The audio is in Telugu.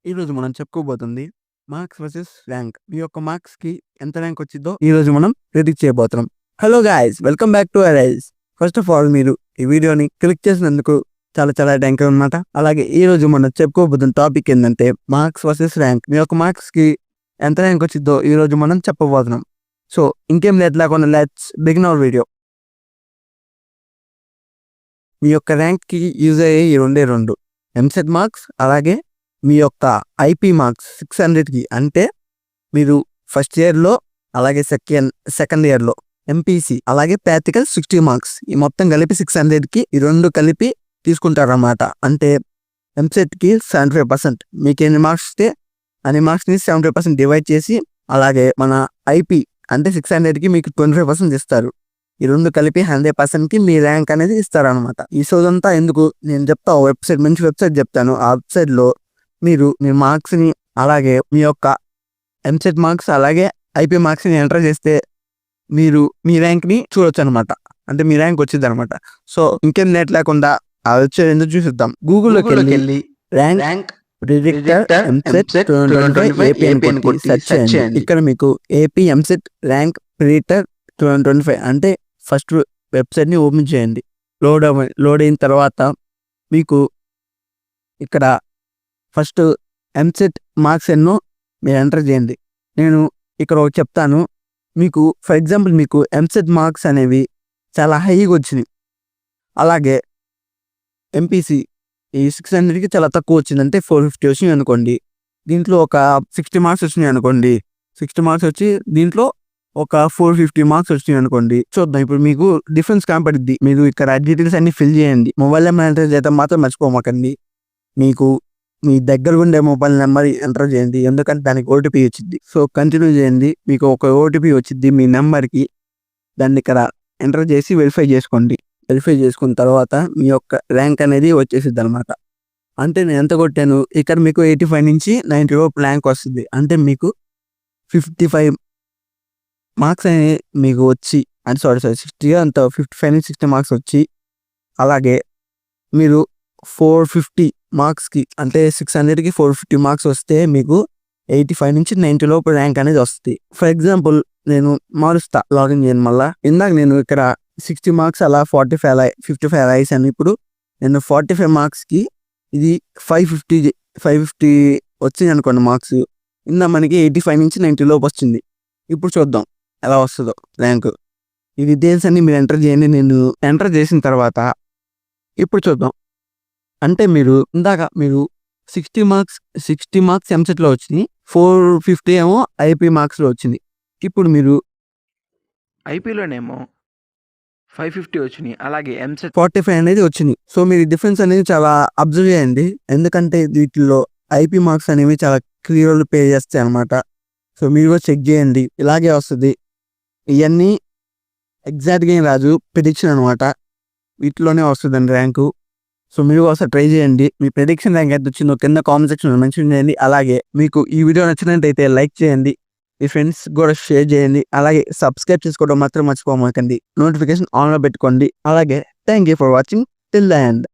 ఈరోజు మనం చెప్పుకోబోతుంది మార్క్స్ వర్సెస్ ర్యాంక్. మీ యొక్క మార్క్స్‌కి ఎంత ర్యాంక్ వచ్చిద్దో ఈరోజు మనం ప్రిడిక్ట్ చేయబోతున్నాం. Hello guys! Welcome back to arise. First of all మీరు ఈ వీడియోని క్లిక్ చేసినందుకు చాలా చాలా థాంక్ యూ అన్నమాట. అలాగే ఈరోజు మనం చెప్పుకోబోతున్న టాపిక్ ఏందంటే మార్క్స్ వర్సెస్ ర్యాంక్. మీ యొక్క మార్క్స్‌కి ఎంత ర్యాంక్ వచ్చిద్దో ఈరోజు మనం చెప్పబోతున్నాం. సో ఇంకేం లేట్ లేకుండా లెట్స్ బిగిన్ అవర్ వీడియో. మీ యొక్క ర్యాంక్‌కి యూజ్ అయ్యే ఈ రెండే రెండు ఎంసెట్ మార్క్స్, అలాగే మీ యొక్క ఐపీ మార్క్స్ 600కి. అంటే మీరు ఫస్ట్ ఇయర్లో, అలాగే సెకండ్ ఇయర్లో ఎంపీసీ, అలాగే ప్రాక్టికల్ 60 మార్క్స్, ఈ మొత్తం కలిపి 600కి ఈ రెండు కలిపి తీసుకుంటారన్నమాట. అంటే ఎంసెట్కి 75%, మీకు ఎన్ని మార్క్స్ ఇస్తే అన్ని మార్క్స్ని 75% డివైడ్ చేసి, అలాగే మన ఐపీ అంటే 600కి మీకు 25% ఇస్తారు. ఈ రెండు కలిపి 100%కి మీ ర్యాంక్ అనేది ఇస్తారనమాట. ఈ సోదంతా ఎందుకు నేను చెప్తా, వెబ్సైట్, మంచి వెబ్సైట్ చెప్తాను. ఆ వెబ్సైట్లో మీరు మీ మార్క్స్ని, అలాగే మీ యొక్క ఎంసెట్ మార్క్స్, అలాగే ఐపీ మార్క్స్ని ఎంటర్ చేస్తే మీరు మీ ర్యాంక్ని చూడొచ్చు అనమాట. అంటే మీ ర్యాంక్ వచ్చింది అనమాట. సో ఇంకేం లేట్ లేకుండా ఆ వెబ్సైట్ ఎందుకు చూసిద్దాం. గూగుల్లోకి వెళ్ళి ర్యాంక్ ప్రిడిక్టర్ ఎంసెట్ 2025 ఏపీ అని కొట్టి సెర్చ్ చేయండి. ఇక్కడ మీకు ఏపీ ఎంసెట్ ర్యాంక్ ప్రిడిక్టర్ 2025 అంటే ఫస్ట్ వెబ్సైట్ని ఓపెన్ చేయండి. లోడ్ అయిన తర్వాత మీకు ఇక్కడ ఫస్ట్ ఎంసెట్ మార్క్స్ ఎన్నో మీరు ఎంటర్ చేయండి. నేను ఇక్కడ ఒకటి చెప్తాను మీకు. ఫర్ ఎగ్జాంపుల్ మీకు ఎంసెట్ మార్క్స్ అనేవి చాలా హైగా వచ్చినాయి, అలాగే ఎంపీసీ ఈ 600కి చాలా తక్కువ వచ్చింది, అంటే 450 వచ్చినాయి అనుకోండి. దీంట్లో ఒక 60 మార్క్స్ వచ్చినాయి అనుకోండి. 60 మార్క్స్ వచ్చి దీంట్లో ఒక 450 మార్క్స్ వచ్చినాయి అనుకోండి. చూద్దాం ఇప్పుడు మీకు డిఫరెన్స్ కనపడిద్ది. మీరు ఇక్కడ డీటెయిల్స్ అన్ని ఫిల్ చేయండి. మొబైల్ నెంబర్ ఎంటర్ చేయడం మాత్రం మర్చిపోమాకండి. మీకు మీ దగ్గర ఉండే మొబైల్ నెంబర్ ఎంటర్ చేయండి, ఎందుకంటే దానికి ఓటీపీ వచ్చింది. సో కంటిన్యూ చేయండి. మీకు ఒక ఓటీపీ వచ్చింది మీ నెంబర్కి. దాన్ని ఇక్కడ ఎంటర్ చేసి వెరిఫై చేసుకోండి. వెరిఫై చేసుకున్న తర్వాత మీ యొక్క ర్యాంక్ అనేది వచ్చేసిద్ది అనమాట. అంటే నేను ఎంత కొట్టాను, ఇక్కడ మీకు 85 నుంచి 90 లోపు ర్యాంక్ వస్తుంది. అంటే మీకు 55 మార్క్స్ అనేవి మీకు వచ్చి, అంటే సారీ 60 అంత 55 నుంచి 60 మార్క్స్ వచ్చి, అలాగే మీరు 450 మార్క్స్కి అంటే 600కి 450 మార్క్స్ వస్తే మీకు 85 నుంచి 90 లోపు ర్యాంక్ అనేది వస్తుంది. ఫర్ ఎగ్జాంపుల్ నేను మారుస్తా, లాగిన్ చేయను మళ్ళా. ఇందాక నేను ఇక్కడ 60 మార్క్స్ అలా 55 రాసాను. ఇప్పుడు నేను 45 మార్క్స్కి ఇది 550 వచ్చింది అనుకోండి మార్క్స్. ఇందా మనకి 85 నుంచి 90 లోపు వచ్చింది. ఇప్పుడు చూద్దాం ఎలా వస్తుందో ర్యాంకు. ఈ డీటెయిల్స్ అన్ని మీరు ఎంటర్ చేయండి. నేను ఎంటర్ చేసిన తర్వాత ఇప్పుడు చూద్దాం. అంటే మీరు ఇందాక మీరు 60 మార్క్స్ ఎంసెట్లో వచ్చినాయి, 450 ఏమో ఐపీ మార్క్స్లో వచ్చింది. ఇప్పుడు మీరు ఐపీలోనేమో 550 వచ్చినాయి, అలాగే ఎంసెట్ 45 అనేది వచ్చింది. సో మీరు డిఫరెన్స్ అనేది చాలా అబ్జర్వ్ చేయండి, ఎందుకంటే వీటిల్లో ఐపీ మార్క్స్ అనేవి చాలా క్లియర్ పే చేస్తాయి అనమాట. సో మీరు కూడా చెక్ చేయండి, ఇలాగే వస్తుంది. ఇవన్నీ ఎగ్జాక్ట్గా ఏం రాదు, ప్రిడిక్షన్ అనమాట. వీటిలోనే వస్తుందండి ర్యాంకు. సో మీరు ఒకసారి ట్రై చేయండి. మీ ప్రిడిక్షన్ ర్యాంక్ ఎంత వచ్చిందో కింద కామెంట్ సెక్షన్లో మెన్షన్ చేయండి. అలాగే మీకు ఈ వీడియో నచ్చినట్టయితే లైక్ చేయండి, మీ ఫ్రెండ్స్ కూడా షేర్ చేయండి. అలాగే సబ్స్క్రైబ్ చేసుకోవడం మాత్రం మర్చిపోమాకండి. నోటిఫికేషన్ ఆన్లో పెట్టుకోండి. అలాగే thank you for watching till the end.